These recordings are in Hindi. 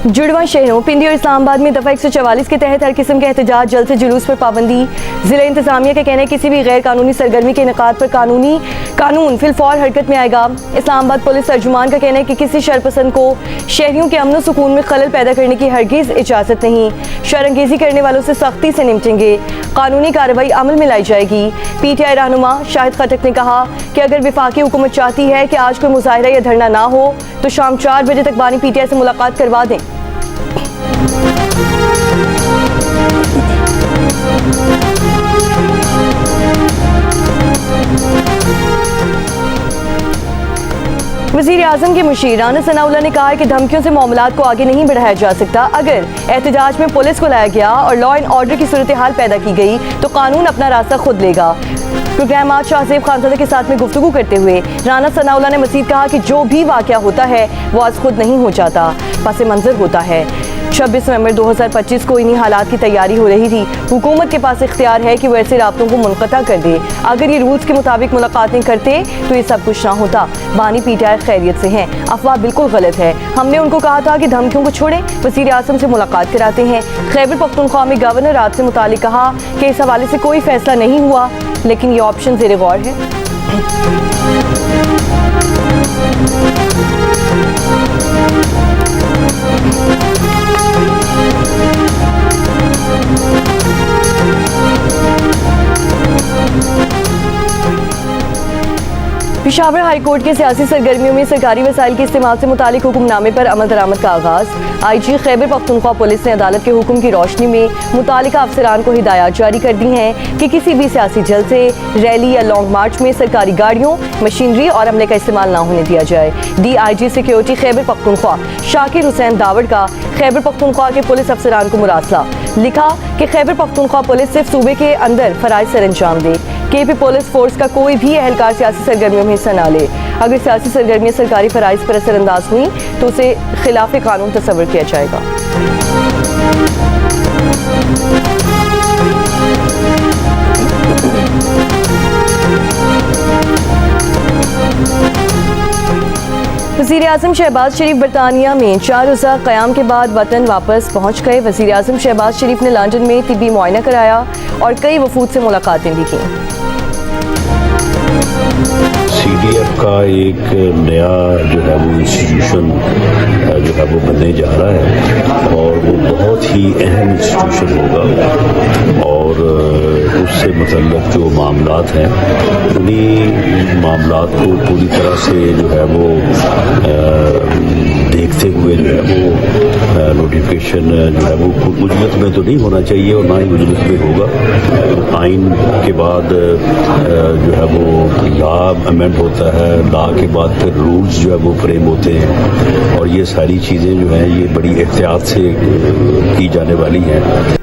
जुड़वा शहरों पिंडी और इस्लामाबाद में दफा 144 के तहत हर किस्म के एहतजाज, जलसे, जुलूस पर पाबंदी। जिला इंतजामिया का कहना है किसी भी गैर कानूनी सरगर्मी के इनेकाद पर कानून फिलफौर हरकत में आएगा। इस्लामाबाद पुलिस तर्जुमान का कहना है कि किसी शरपसंद को शहरियों के अमन सुकून में खलल पैदा करने की हरगिज इजाज़त नहीं। शरअंगेज़ी करने वालों से सख्ती से निपटेंगे। कानूनी कार्रवाई अमल में लाई जाएगी। PTI रहनुमा शाहिद खटक ने कहा कि अगर वफाकी हुकूमत चाहती है कि आज कोई मुजाहिरा या धरना ना हो तो शाम 4 बजे तक बानी PTI से मुलाकात करवा दें। वज़ीर आज़म के मुशीर राना सनाउल्लाह ने कहा है कि धमकियों से मामलात को आगे नहीं बढ़ाया जा सकता। अगर एहतजाज में पुलिस को लाया गया और लॉ एंड ऑर्डर की सूरत हाल पैदा की गई तो कानून अपना रास्ता खुद लेगा। प्रोग्राम आज शाहजेब खानज़ादा के साथ में गुफ्तगू करते हुए राना सनाउल्लाह ने मज़ीद कहा कि जो भी वाक़या होता है वो आज खुद नहीं हो जाता, पस मंज़र होता है। 26 नवंबर 2025 को इन्हीं हालात की तैयारी हो रही थी। हुकूमत के पास इख्तियार है कि वो ऐसे राब्तों को मुनक़ता कर दे। अगर ये रूल्स के मुताबिक मुलाकातें करते तो ये सब कुछ ना होता। बानी PTI खैरियत से हैं, अफवाह बिल्कुल गलत है। हमने उनको कहा था कि धमकियों को छोड़ें, वज़ीर आज़म से मुलाकात कराते हैं। खैबर पख्तूनख्वा में गवर्नर राज से मुतालिक कहा कि इस हवाले से कोई फैसला नहीं हुआ, लेकिन ये ऑप्शन ज़ेरे गौर है। पेशावर हाई कोर्ट के सियासी सरगर्मियों में सरकारी वसाइल के इस्तेमाल से मुतालिक हुक्मनामे पर अमल दरामद का आगाज़। IG खैबर पख्तूनख्वा पुलिस ने अदालत के हुक्म की रोशनी में मुतालिका अफसरान को हिदायत जारी कर दी हैं कि किसी भी सियासी जलसे, रैली या लॉन्ग मार्च में सरकारी गाड़ियों, मशीनरी और अमले का इस्तेमाल ना होने दिया जाए। DIG सिक्योरिटी खैबर पख्तूनख्वा शाकिर हुसैन दावड़ का खैबर पख्तूनख्वा के पुलिस अफसरान को मुरासला। लिखा कि खैबर पख्तूनख्वा पुलिस सिर्फ सूबे के अंदर फराइज सर अंजाम दे। KP पुलिस फोर्स का कोई भी एहलकार सियासी सरगर्मियों में हिस्सा ना ले। अगर सियासी सरगर्मियाँ सरकारी फराइज पर असरअंदाज हुई तो उसे खिलाफ कानून तस्वर किया जाएगा। वज़ीर आज़म शहबाज शरीफ बरतानिया में 4 रोज़ा क़याम के बाद वतन वापस पहुँच गए। वज़ीर आज़म शहबाज शरीफ ने लंदन में तिब्बी मुआयना कराया और कई वफूद से मुलाकातें भी की। CDF का एक नया जो है वो इंस्टीट्यूशन जो है वो बनने जा रहा है और वो बहुत ही अहम इंस्टीट्यूशन होगा और उससे मतलब जो मामलात हैं उन्हीं मामलात को पूरी तरह से जो है वो देखते हुए जो है वो नोटिफिकेशन जो है वो उजलत में तो नहीं होना चाहिए और ना ही उजलत में होगा। आइन के बाद जो है वो लॉ अमेंड होता है, लॉ के बाद फिर रूल्स जो है वो फ्रेम होते हैं और ये सारी चीज़ें जो हैं ये बड़ी एहतियात से की जाने वाली हैं।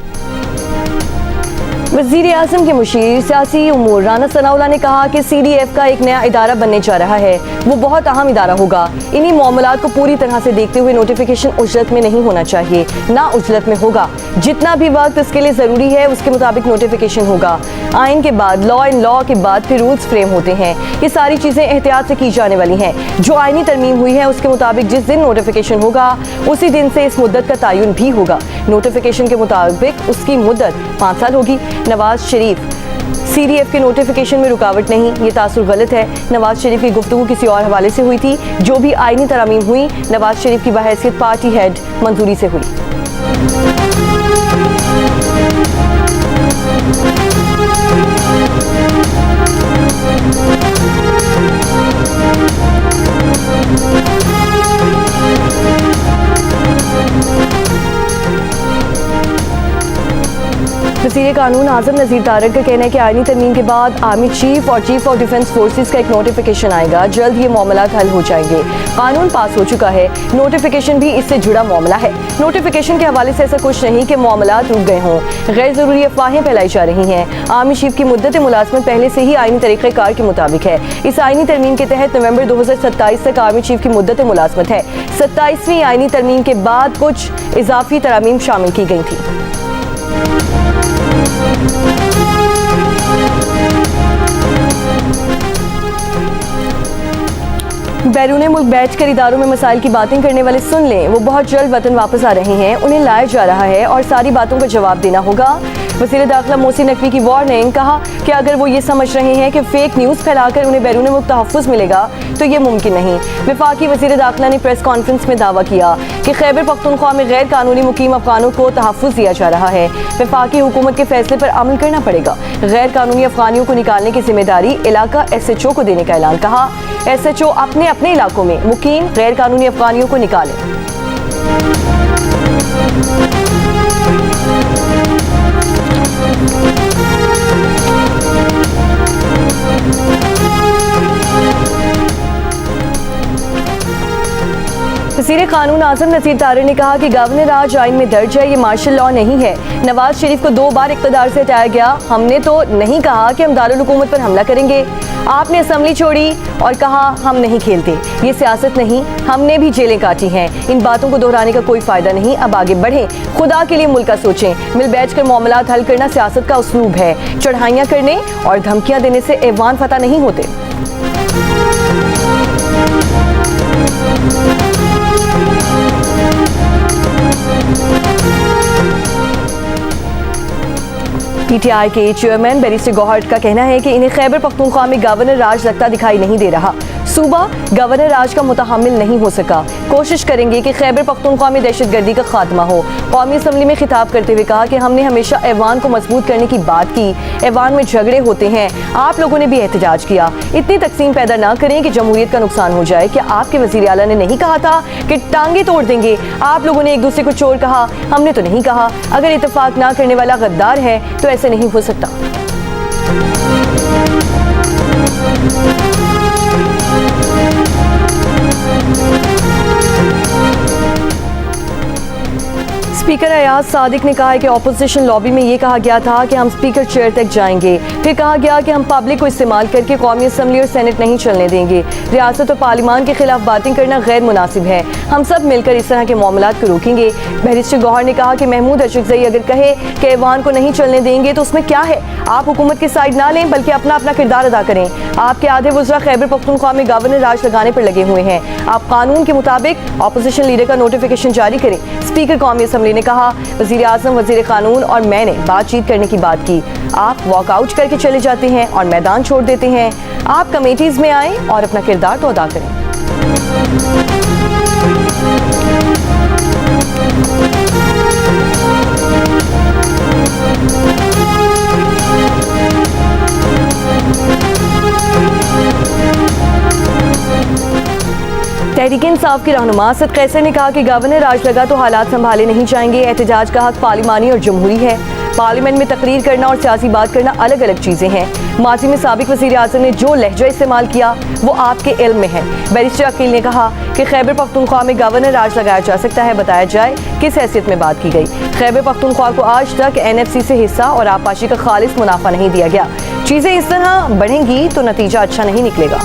वज़ीर आज़म के मुशीर सियासी उमूर राना सनाउल्लाह ने कहा कि CDF का एक नया इदारा बनने जा रहा है। वो बहुत अहम इदारा होगा। इन्हीं मामलात को पूरी तरह से देखते हुए नोटिफिकेशन उजलत में नहीं होना चाहिए, ना उजलत में होगा। जितना भी वक्त इसके लिए ज़रूरी है उसके मुताबिक नोटिफिकेशन होगा। आइन के बाद लॉ एंड लॉ के बाद फिर रूल्स फ्रेम होते हैं। ये सारी चीज़ें एहतियात से की जाने वाली हैं। जो आइनी तरमीम हुई है उसके मुताबिक जिस दिन नोटिफिकेशन होगा उसी दिन से इस मुद्दत का तयन भी होगा। नोटिफिकेशन के मुताबिक उसकी मुद्दत 5 साल होगी। नवाज शरीफ CDF के नोटिफिकेशन में रुकावट नहीं, ये तासुर गलत है। नवाज शरीफ की गुफ्तगू किसी और हवाले से हुई थी। जो भी आइनी तरमीम हुई नवाज शरीफ की बहैसियत पार्टी हेड मंजूरी से हुई। वज़ीर कानून आज़म नज़ीर तारक का कहना है कि आइनी तरमीम के बाद आर्मी चीफ और चीफ ऑफ डिफेंस फोर्सेस का एक नोटिफिकेशन आएगा। जल्द ये मामलात हल हो जाएंगे। कानून पास हो चुका है, नोटिफिकेशन भी इससे जुड़ा मामला है। नोटिफिकेशन के हवाले से ऐसा कुछ नहीं कि मामलात रुक गए हों। गैर ज़रूरी अफवाहें फैलाई जा रही हैं। आर्मी चीफ की मुद्दत मुलाजमत पहले से ही आइनी तरीक़ेकार के मुताबिक है। इस आइनी तरमीम के तहत नवंबर 2027 तक आर्मी चीफ की मुद्दत मुलाजमत है। 27वीं आइनी तरमीम के बाद कुछ इजाफी तरमीम शामिल की गई थी। बैरून मुल्क बैठकर इदारों में मसाइल की बातें करने वाले सुन लें, वो बहुत जल्द वतन वापस आ रहे हैं, उन्हें लाया जा रहा है और सारी बातों का जवाब देना होगा। वज़ीर दाखिला मोहसिन नकवी की वार्निंग, कहा कि अगर वो ये समझ रहे हैं कि फेक न्यूज़ फैलाकर उन्हें बैरून मुल्क तहफ़्फ़ुज़ मिलेगा तो ये मुमकिन नहीं। वफाकी वज़ीर दाखिला ने प्रेस कॉन्फ्रेंस में दावा किया कि खैबर पख्तूनख्वा में गैर कानूनी मुकीम अफ़गानों को तहफ़्फ़ुज़ दिया जा रहा है। वफाकी हुकूमत के फैसले पर अमल करना पड़ेगा। गैर कानूनी अफ़गानियों को निकालने की जिम्मेदारी इलाका SHO को देने का ऐलान। कहा SHO अपने अपने इलाकों में मुकीम गैर कानूनी अफ़गानियों को निकालें। वज़ीर कानून आज़म नज़ीर तारिर ने कहा कि गवर्नर राज आइन में दर्ज है, ये मार्शल लॉ नहीं है। नवाज शरीफ को 2 बार इक़्तिदार से हटाया गया, हमने तो नहीं कहा कि हम दारुल हुकूमत पर हमला करेंगे। आपने असम्बली छोड़ी और कहा हम नहीं खेलते, ये सियासत नहीं, हमने भी जेलें काटी हैं। इन बातों को दोहराने का कोई फ़ायदा नहीं, अब आगे बढ़ें, खुदा के लिए मुल्क का सोचें। मिल बैठ कर मामलात हल करना सियासत का उसलूब है, चढ़ाइयाँ करने और धमकियाँ देने से ऐवान फतह नहीं होते। PTI के चेयरमैन बैरिस्टर गौहर का कहना है कि इन्हें खैबर पख्तूनख्वा में गवर्नर राज लगता दिखाई नहीं दे रहा। सूबा गवर्नर राज का मुतहम्मिल नहीं हो सका। कोशिश करेंगे कि खैबर पख्तूनख्वा में दहशतगर्दी का खात्मा हो। कौमी असम्बली में खिताब करते हुए कहा कि हमने हमेशा ऐवान को मजबूत करने की बात की। ऐवान में झगड़े होते हैं, आप लोगों ने भी एहतजाज किया। इतनी तकसीम पैदा ना करें कि जमहूरियत का नुकसान हो जाए। क्या आपके वज़ीर आला ने नहीं कहा था कि टांगे तोड़ देंगे? आप लोगों ने एक दूसरे को चोर कहा, हमने तो नहीं कहा। अगर इत्तेफाक ना करने वाला गद्दार है तो ऐसे नहीं हो सकता। स्पीकर अयाज सादिक ने कहा है कि ऑपोजिशन लॉबी में ये कहा गया था कि हम स्पीकर चेयर तक जाएंगे, फिर कहा गया कि हम पब्लिक को इस्तेमाल करके कौमी असम्बली और सेनेट नहीं चलने देंगे। रियासत और पार्लिमान के खिलाफ बातें करना गैर मुनासिब है, हम सब मिलकर इस तरह के मामलात को रोकेंगे। बैरिस्टर गौहर ने कहा कि महमूद अशरफजई अगर कहे कि ऐवान को नहीं चलने देंगे तो उसमें क्या है, आप हुकूमत की साइड ना लें बल्कि अपना अपना किरदार अदा करें। आपके आधे वज़रा खैबर पख्तूनख्वा में गवर्नर राज लगाने पर लगे हुए हैं, आप कानून के मुताबिक ऑपोजिशन लीडर का नोटिफिकेशन जारी करें। स्पीकर कौमी असम्बली ने कहा वज़ीर आज़म, वज़ीर कानून और मैंने बातचीत करने की बात की। आप वॉकआउट करके चले जाते हैं और मैदान छोड़ देते हैं। आप कमेटीज़ में आएँ और अपना किरदार तो अदा करें। तहरीक इंसाफ के रहनुमा असद कैसर ने कहा कि गवर्नर राज लगा तो हालात संभाले नहीं जाएंगे। एहतजाज का हक पार्लिमानी और जमहूरी है। पार्लियामेंट में तकरीर करना और सियासी बात करना अलग अलग चीज़ें हैं। माजी में साबिक वज़ीर आज़म ने जो लहजा इस्तेमाल किया वो आपके इल्म में है। बैरिस्टर अकील ने कहा कि खैबर पख्तूनख्वा में गवर्नर राज लगाया जा सकता है, बताया जाए किस हैसियत में बात की गई। खैबर पख्तूनख्वा को आज तक NFC से हिस्सा और आपाशी का खालिस मुनाफा नहीं दिया गया। चीज़ें इस तरह बढ़ेंगी तो नतीजा अच्छा नहीं निकलेगा।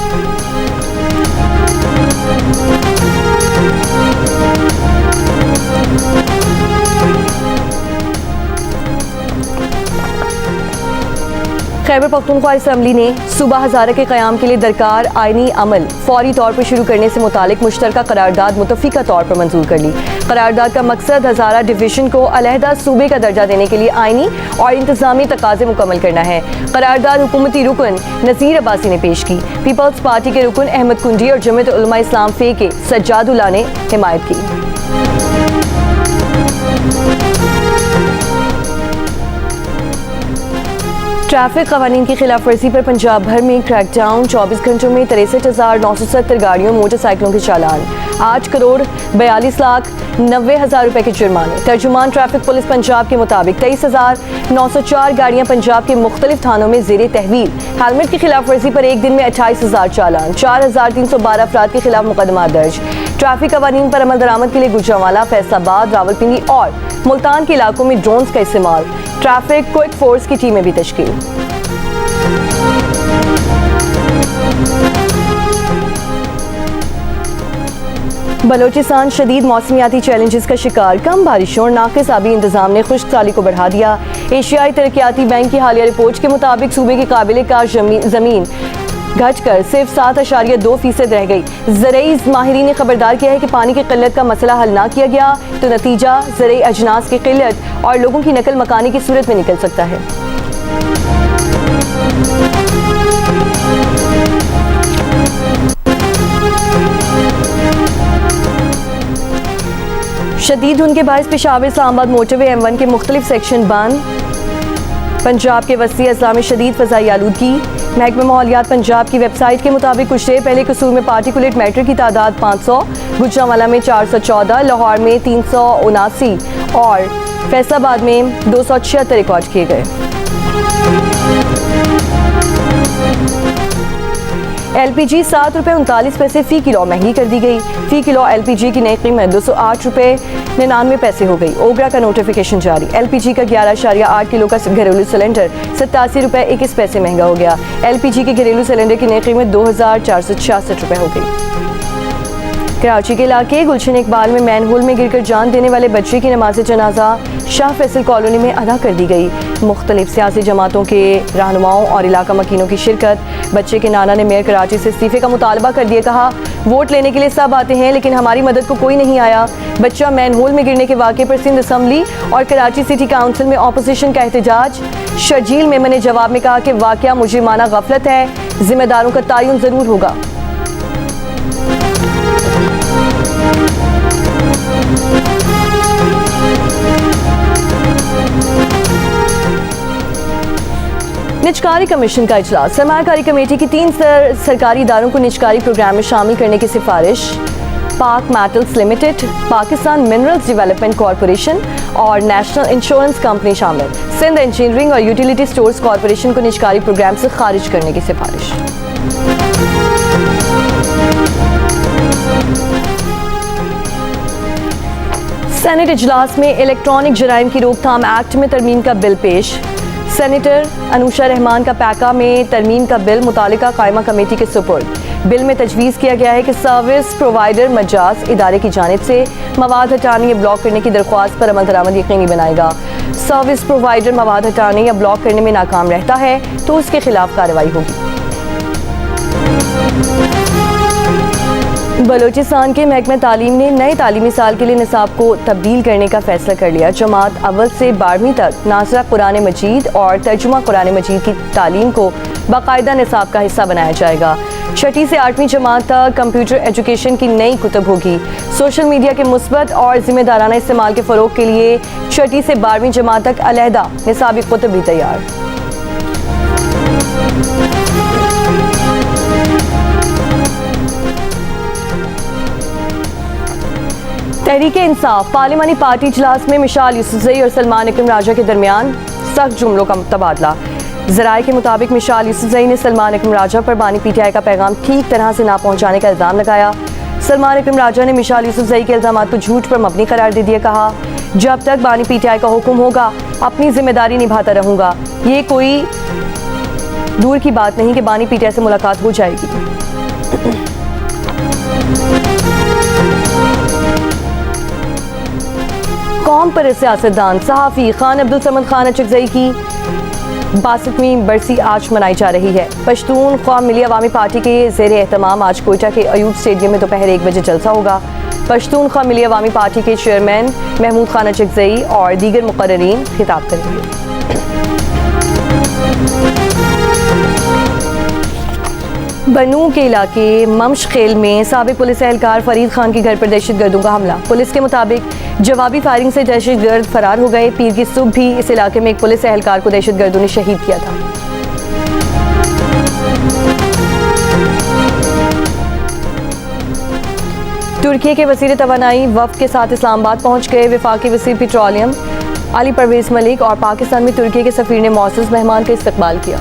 खैबर पख्तूनख्वा असम्बली ने सूबा हज़ारा के क़याम के लिए दरकार आइनी अमल फौरी तौर पर शुरू करने से मुतालिक मुश्तरका करारदाद मुतफ़िका तौर पर मंजूर कर ली। करारदाद का मकसद हज़ारा डिवीज़न को अलहदा सूबे का दर्जा देने के लिए आइनी और इंतज़ामी तकाज़े मुकम्मल करना है। करारदाद हुकूमती रुकन नज़ीर अब्बासी ने पेश की। पीपल्स पार्टी के रुकन अहमद कुंडी और जमीयत उलमा इस्लाम फ़े के सज्जादुल्लाह ने हिमायत की। ट्रैफिक कवानीन की खिलाफ वर्जी पर पंजाब भर में क्रैकडाउन। 24 घंटों में 63,970 गाड़ियों मोटरसाइकिलों के चालान, 8,42,90,000 रुपए के जुर्माने। तर्जुमान ट्रैफिक पुलिस पंजाब के मुताबिक 23,904 गाड़ियां पंजाब के मुख्तलिफ थानों में जेर तहवील। हेलमेट की खिलाफ वर्जी पर एक दिन में 28,000 चालान, 4,312 अफराद के खिलाफ मुकदमा दर्ज। ट्रैफिक कवानीन पर अमल दरामद के लिए गुजरांवाला, फैसलाबाद, रावलपिंडी और मुल्तान के इलाकों में ड्रोन्स का इस्तेमाल। ट्रैफिक क्विक फोर्स की टीमें भी तश्कील। बलोचिस्तान शदीद मौसमियाती चैलेंजेस का शिकार। कम बारिशों और नाक़िस आबी इंतजाम ने खुश्क साली को बढ़ा दिया। एशियाई तरक्याती बैंक की हालिया रिपोर्ट के मुताबिक सूबे की काबिल कार ज़मीन घटकर सिर्फ 7.2% रह गई। ज़रई माहिरीन ने खबरदार किया है कि पानी की किल्लत का मसला हल ना किया गया तो नतीजा ज़रई अजनास की किल्लत और लोगों की नकल मकानी की सूरत में निकल सकता है। शदीद धुंध के बायस पेशावर इस्लामाबाद मोटरवे M1 के मुख्तलिफ सेक्शन बंद। पंजाब के वसी अजला में शदीद फ़ज़ाई आलूदगी। महकमा माहौलियात पंजाब की वेबसाइट के मुताबिक कुछ देर पहले कसूर में पार्टिकुलेट मैटर की तादाद 500, गुजरांवाला में 414, लाहौर में 379 और फैसलाबाद में 276 रिकॉर्ड किए गए। LPG 7 रुपये 39 पैसे फ़ी किलो महंगी कर दी गई। फ़ी किलो LPG की नई कीमत 208 रुपये 99 पैसे हो गई। ओगरा का नोटिफिकेशन जारी। LPG का 11.8 किलो का घरेलू सिलेंडर 87 रुपये 21 पैसे महंगा हो गया। LPG के घरेलू सिलेंडर की नई कीमत 2466 रुपये हो गई। कराची के इलाके गुलशन इकबाल में मैनहोल में गिरकर जान देने वाले बच्चे की नमाज जनाजा शाह फैसल कॉलोनी में अदा कर दी गई। मुख्तलिफ सियासी जमातों के रहनुमाओं और इलाका मकीनों की शिरकत। बच्चे के नाना ने मेयर कराची से इस्तीफे का मुतालबा कर दिया। कहा, वोट लेने के लिए सब आते हैं लेकिन हमारी मदद को कोई नहीं आया। बच्चा मैनहोल में गिरने के वाक़े पर सिंध असम्बली और कराची सिटी काउंसिल में ऑपोजिशन का एहतजाज। शर्जील मेमन ने जवाब में कहा कि वाक़या मुजरिमाना गफलत है, जिम्मेदारों का तयन ज़रूर होगा। निजकारी कमीशन का इजलास। सरमायाकारी कमेटी की 3 सरकारी इदारों को निजकारी प्रोग्राम में शामिल करने की सिफारिश। पाक metals limited, Pakistan minerals development corporation और नेशनल इंश्योरेंस कंपनी शामिल। सिंध इंजीनियरिंग और यूटिलिटी स्टोर्स कॉरपोरेशन को निजकारी प्रोग्राम से खारिज करने की सिफारिश। सेनेट इजलास में इलेक्ट्रॉनिक जराइम की रोकथाम एक्ट में तरमीम का बिल पेश। सेनेटर अनुशा रहमान का पैका में तरमीम का बिल मुतालिका कायमा कमेटी के सुपुर्द। बिल में तजवीज़ किया गया है कि सर्विस प्रोवाइडर मजाज इदारे की जानिब से मवाद हटाने या ब्लॉक करने की दरख्वास्त पर अमल दरामद यकीनी बनाएगा। सर्विस प्रोवाइडर मवाद हटाने या ब्लॉक करने में नाकाम रहता है तो उसके खिलाफ कार्रवाई होगी। बलोचिस्तान के महकमा तालीम ने नए तालीमी साल के लिए निसाब को तब्दील करने का फैसला कर लिया। जमात अव्वल से 12वीं तक नाज़रा कुरान मजीद और तर्जुमा कुरान मजीद की तालीम को बाकायदा निसाब का हिस्सा बनाया जाएगा। 6ठी से 8वीं जमात तक कंप्यूटर एजुकेशन की नई कुतुब होगी। सोशल मीडिया के मुस्बत और जिम्मेदाराना इस्तेमाल के फ़रोग के लिए 6ठी से 12वीं जमात तक अलहदा निसाबी कुतुब भी तैयार। तहरीक इंसाफ पार्लिमानी पार्टी इजलास में मिशाल यूसुफजई और सलमान इकरम राजा के दरमियान सख्त जुमलों का तबादला। ज़राए के मुताबिक मिशाल यूसुफजई ने सलमान इकरम राजा पर बानी PTI का पैगाम ठीक तरह से ना पहुँचाने का इल्ज़ाम लगाया। सलमान इकरम राजा ने मिशाल यूसुफजई के इल्ज़ामात को झूठ पर मबनी करार दे दिया। कहा, जब तक बानी PTI का हुक्म होगा अपनी जिम्मेदारी निभाता रहूँगा। ये कोई दूर की बात नहीं कि बानी PTI से मुलाकात हो जाएगी। कौम पर सियासतदान सहाफ़ी खान अब्दुल समद खान अचकज़ई की 62वीं बरसी आज मनाई जा रही है। पश्तून ख्वाम मिली अवामी पार्टी के ज़ेर एहतमाम आज कोयटा के अयूब स्टेडियम में दोपहर 1 बजे जलसा होगा। पश्तून ख्वाम मिली अवामी पार्टी के चेयरमैन महमूद खान अचकज़ई और दीगर मुक़र्ररीन खिताब करेंगे। बनू के इलाके ममशखेल में साबिक पुलिस एहलकार फरीद खान के घर पर दहशतगर्दों का हमला। पुलिस के मुताबिक जवाबी फायरिंग से दहशतगर्द फरार हो गए। पीर की सुबह भी इस इलाके में एक पुलिस एहलकार को दहशतगर्दों ने शहीद किया था। तुर्की के वज़ीर तवानाई वफ़द के साथ इस्लामाबाद पहुंच गए। वफाकी वज़ीर पेट्रोलियम अली परवेज़ मलिक और पाकिस्तान में तुर्की के सफ़ीर ने मौसूस मेहमान का इस्तकबाल किया।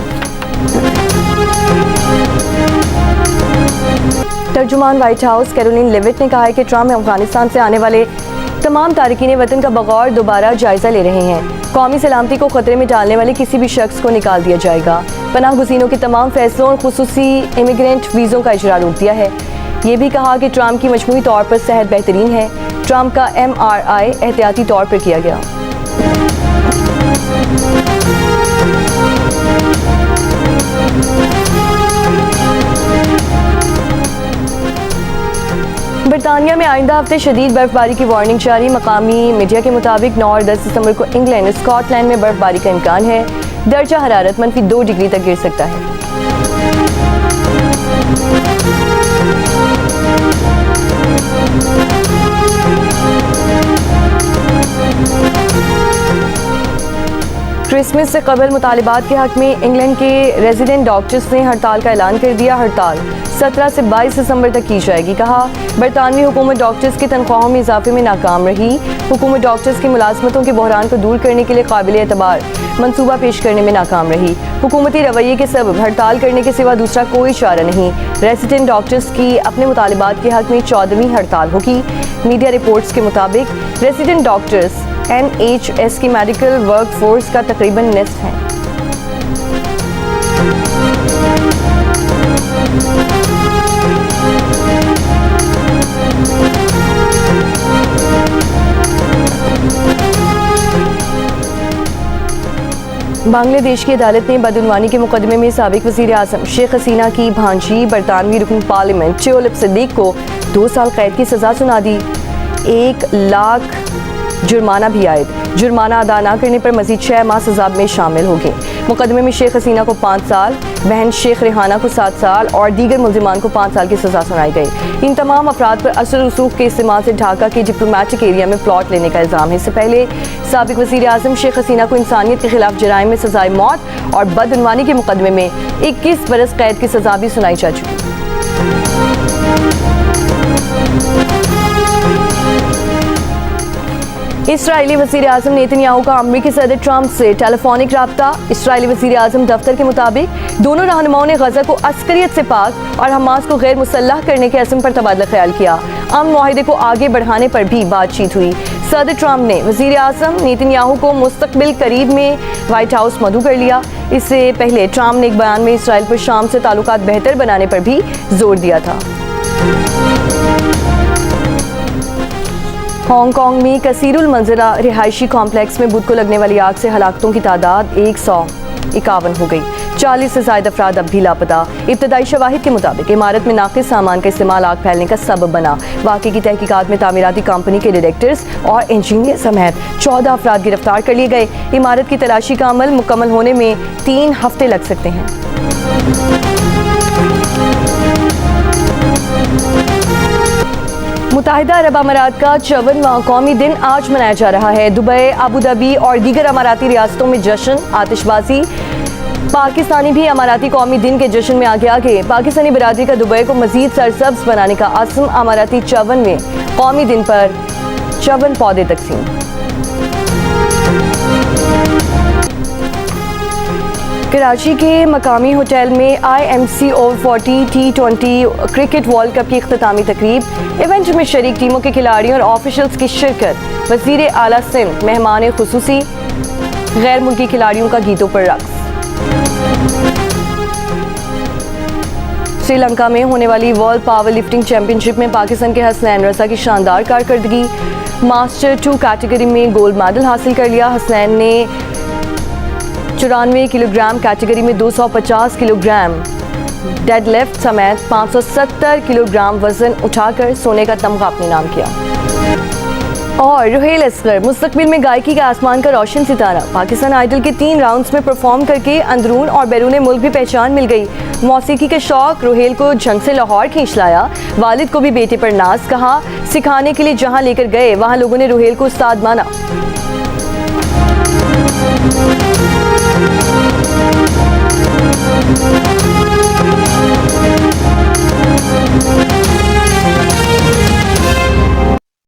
तर्जुमान व्हाइट हाउस कैरोलिन लेविट ने कहा है कि ट्रंप अफगानिस्तान से आने वाले तमाम तारकीन वतन का बगौर दोबारा जायजा ले रहे हैं। कौमी सलामती को खतरे में डालने वाले किसी भी शख्स को निकाल दिया जाएगा। पनाह गुज़ीनों के तमाम फैसलों और खुसूसी इमिग्रेंट वीज़ों का इजरा रोक दिया है। ये भी कहा कि ट्रंप की मजमूई तौर पर सेहत बेहतरीन है। ट्रंप का MRI एहतियाती तौर पर किया गया। बरतानिया में आइंदा हफ्ते शदीद बर्फबारी की वार्निंग जारी। मकामी मीडिया के मुताबिक 9 और 10 दिसंबर को इंग्लैंड स्कॉटलैंड में बर्फबारी का इम्कान है। दर्जा हरारत -2 डिग्री तक गिर सकता है। क्रिसमस से कबल मुतालिबात के हक में इंग्लैंड के रेजिडेंट डॉक्टर्स ने हड़ताल का ऐलान कर दिया। हड़ताल 17 से 22 दिसंबर तक की जाएगी। कहा, बरतानवी हुकूमत डॉक्टर्स की तनख्वाहों में इजाफे में नाकाम रही। हुकूमत डॉक्टर्स की मुलाजमतों के बहरान को दूर करने के लिए काबिल एतबार मंसूबा पेश करने में नाकाम रही। हुकूमती रवैये के सबब हड़ताल करने के सिवा दूसरा कोई चारा नहीं। रेजिडेंट डॉक्टर्स की अपने मुतालिबात के हक में 14वीं हड़ताल होगी। मीडिया रिपोर्ट्स के मुताबिक रेजिडेंट डॉक्टर्स NHS की मेडिकल वर्क फोर्स का तकरीबन निस्फ है। बांग्लादेश की अदालत ने बदउनवानी के मुकदमे में साबिक वज़ीर आज़म शेख हसीना की भांजी बरतानवी रुकन पार्लियामेंट टियोलिप सिद्दीक को 2 साल कैद की सजा सुना दी। 1 लाख जुर्माना भी आयद। जुर्माना अदा न करने पर मजीद 6 माह सजा में शामिल होंगे। मुकदमे में शेख हसीना को 5 साल, बहन शेख रेहाना को 7 साल और दीगर मुल्जिमान को 5 साल की सजा सुनाई गई। इन तमाम अफराद पर असर रसूख के इस्तेमाल से ढाका के डिप्लोमेटिक एरिया में प्लॉट लेने का इल्ज़ाम है। इससे पहले साबिक वज़ीर आज़म शेख हसीना को इंसानियत के खिलाफ जराइम में सजाए मौत और बदउनवानी के मुकदमे में 21 बरस कैद की सजा भी सुनाई जा चुकी। इसराइली वज़ीर आज़म नेतन्याहू का अमरीकी सदर ट्रंप से टेलीफोनिक राब्ता। इसराइली वज़ीर आज़म दफ्तर के मुताबिक दोनों रहनुमाओं ने गजा को अस्करियत से पाक और हमास को गैर मुसल्लह करने के अज़्म पर तबादला ख्याल किया। अमन मुआहिदे को आगे बढ़ाने पर भी बातचीत हुई। सदर ट्रंप ने वज़ीर आज़म नेतन्याहू को मुस्तकबिल करीब में व्हाइट हाउस मदऊ कर लिया। इससे पहले ट्रंप ने एक बयान में इसराइल पर शाम से ताल्लुकात बेहतर बनाने पर भी जोर दिया था। हांगकांग में कसीरुल मंजरा रिहायशी कॉम्प्लेक्स में बुध को लगने वाली आग से हलाकतों की तादाद 151 हो गई। 40 से ज़ायद अफराद अब भी लापता। इब्तदाई शवाहिद के मुताबिक इमारत में नाक़िस सामान का इस्तेमाल आग फैलने का सबब बना। वाक़े की तहकीकात में तामीराती कंपनी के डायरेक्टर्स और इंजीनियर समेत 14 अफराद गिरफ्तार कर लिए गए। इमारत की तलाशी का अमल मुकम्मल होने में 3 हफ्ते लग सकते हैं। मुत्तहिदा अरब अमारात का 54वां कौमी दिन आज मनाया जा रहा है। दुबई, अबू धाबी और दीगर अमाराती रियासतों में जश्न, आतिशबाजी। पाकिस्तानी भी अमाराती कौमी दिन के जश्न में आगे। पाकिस्तानी बिरादरी का दुबई को मजीद सरसब्ज बनाने का अज़्म। अमाराती 54वें कौमी दिन पर 54 पौधे तकसीम। कराची के मकामी होटल में IMC over 40 T20 cricket world cup की इख्तितामी तकरीब। इवेंट में शरीक टीमों के खिलाड़ियों और ऑफिशियल्स की शिरकत। वज़ीर आला सिंध मेहमान खुसूसी। गैर मुल्की खिलाड़ियों का गीतों पर रक्स। श्रीलंका में होने वाली वर्ल्ड पावर लिफ्टिंग चैंपियनशिप में पाकिस्तान के हसनैन रजा की शानदार कारकर्दगी। मास्टर 2 कैटेगरी में गोल्ड मेडल हासिल कर लिया। हसनैन ने 94 किलोग्राम कैटेगरी में 250 किलोग्राम डेडलिफ्ट समेत 570 किलोग्राम वजन उठाकर सोने का तमगा अपने नाम किया। और रुहेल असगर मुस्तकबिल में गायकी का आसमान का रोशन सितारा। पाकिस्तान आइडल के 3 राउंड्स में परफॉर्म करके अंदरून और बैरून मुल्क भी पहचान मिल गई। मौसीकी के शौक रुहेल को जंग से लाहौर खींच लाया। वालिद को भी बेटे पर नाज। कहा, सिखाने के लिए जहां लेकर गए वहां लोगों ने रुहेल को उस्ताद माना।